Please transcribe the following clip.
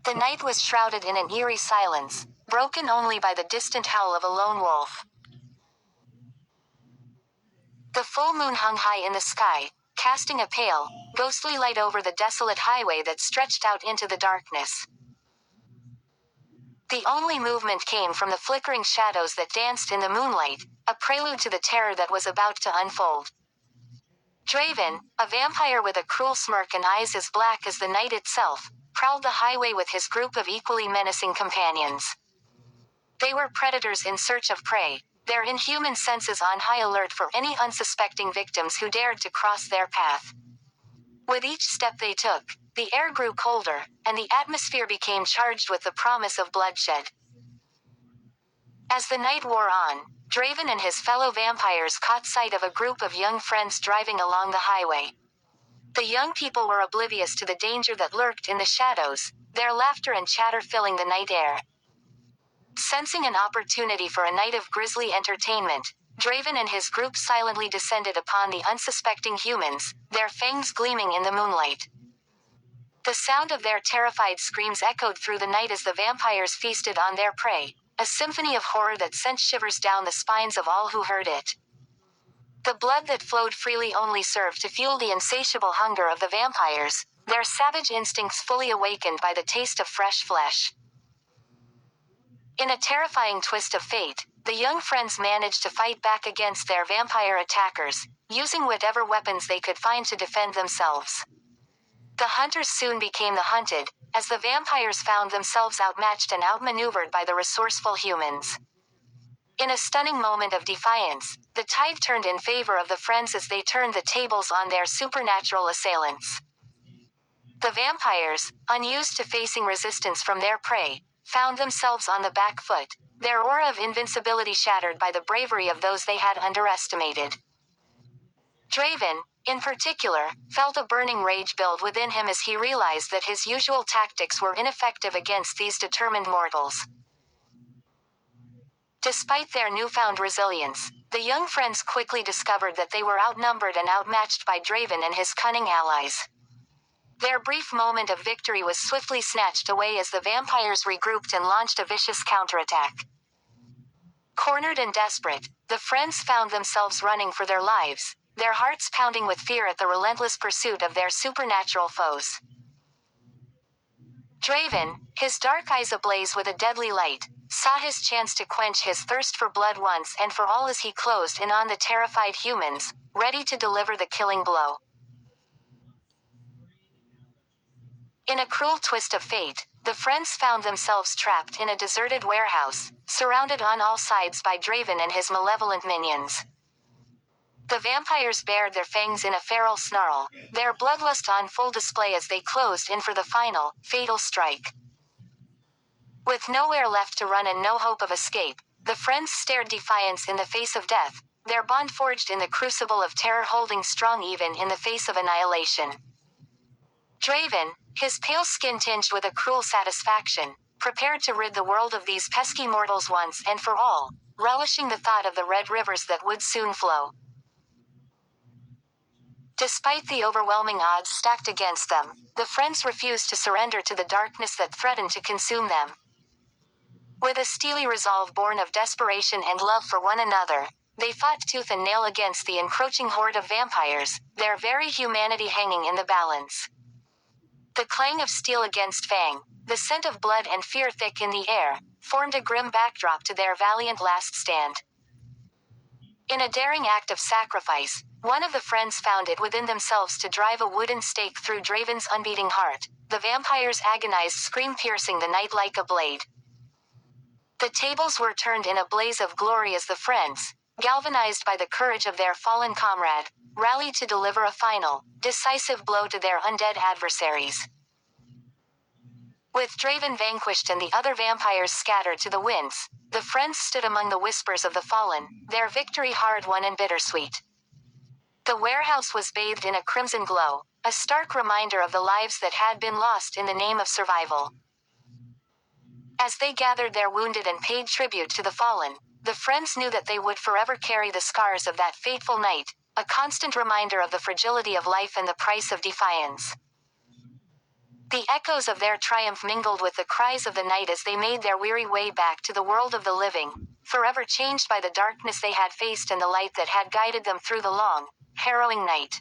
The night was shrouded in an eerie silence, broken only by the distant howl of a lone wolf. The full moon hung high in the sky, casting a pale, ghostly light over the desolate highway that stretched out into the darkness. The only movement came from the flickering shadows that danced in the moonlight, a prelude to the terror that was about to unfold. Draven, a vampire with a cruel smirk and eyes as black as the night itself, prowled the highway with his group of equally menacing companions. They were predators in search of prey, their inhuman senses on high alert for any unsuspecting victims who dared to cross their path. With each step they took, the air grew colder, and the atmosphere became charged with the promise of bloodshed. As the night wore on, Draven and his fellow vampires caught sight of a group of young friends driving along the highway. The young people were oblivious to the danger that lurked in the shadows, their laughter and chatter filling the night air. Sensing an opportunity for a night of grisly entertainment, Draven and his group silently descended upon the unsuspecting humans, their fangs gleaming in the moonlight. The sound of their terrified screams echoed through the night as the vampires feasted on their prey, a symphony of horror that sent shivers down the spines of all who heard it. The blood that flowed freely only served to fuel the insatiable hunger of the vampires, their savage instincts fully awakened by the taste of fresh flesh. In a terrifying twist of fate, the young friends managed to fight back against their vampire attackers, using whatever weapons they could find to defend themselves. The hunters soon became the hunted, as the vampires found themselves outmatched and outmaneuvered by the resourceful humans. In a stunning moment of defiance, the tide turned in favor of the friends as they turned the tables on their supernatural assailants. The vampires, unused to facing resistance from their prey, found themselves on the back foot, their aura of invincibility shattered by the bravery of those they had underestimated. Draven, in particular, felt a burning rage build within him as he realized that his usual tactics were ineffective against these determined mortals. Despite their newfound resilience, the young friends quickly discovered that they were outnumbered and outmatched by Draven and his cunning allies. Their brief moment of victory was swiftly snatched away as the vampires regrouped and launched a vicious counterattack. Cornered and desperate, the friends found themselves running for their lives, their hearts pounding with fear at the relentless pursuit of their supernatural foes. Draven, his dark eyes ablaze with a deadly light, saw his chance to quench his thirst for blood once and for all as he closed in on the terrified humans, ready to deliver the killing blow. In a cruel twist of fate, the friends found themselves trapped in a deserted warehouse, surrounded on all sides by Draven and his malevolent minions. The vampires bared their fangs in a feral snarl, their bloodlust on full display as they closed in for the final, fatal strike. With nowhere left to run and no hope of escape, the friends stared defiance in the face of death, their bond forged in the crucible of terror holding strong even in the face of annihilation. Draven, his pale skin tinged with a cruel satisfaction, prepared to rid the world of these pesky mortals once and for all, relishing the thought of the red rivers that would soon flow. Despite the overwhelming odds stacked against them, the friends refused to surrender to the darkness that threatened to consume them. With a steely resolve born of desperation and love for one another, they fought tooth and nail against the encroaching horde of vampires, their very humanity hanging in the balance. The clang of steel against fang, the scent of blood and fear thick in the air, formed a grim backdrop to their valiant last stand. In a daring act of sacrifice, one of the friends found it within themselves to drive a wooden stake through Draven's unbeating heart, the vampire's agonized scream piercing the night like a blade. The tables were turned in a blaze of glory as the friends, galvanized by the courage of their fallen comrade, rallied to deliver a final, decisive blow to their undead adversaries. With Draven vanquished and the other vampires scattered to the winds, the friends stood among the whispers of the fallen, their victory hard-won and bittersweet. The warehouse was bathed in a crimson glow, a stark reminder of the lives that had been lost in the name of survival. As they gathered their wounded and paid tribute to the fallen, the friends knew that they would forever carry the scars of that fateful night, a constant reminder of the fragility of life and the price of defiance. The echoes of their triumph mingled with the cries of the night as they made their weary way back to the world of the living, forever changed by the darkness they had faced and the light that had guided them through the long, harrowing night.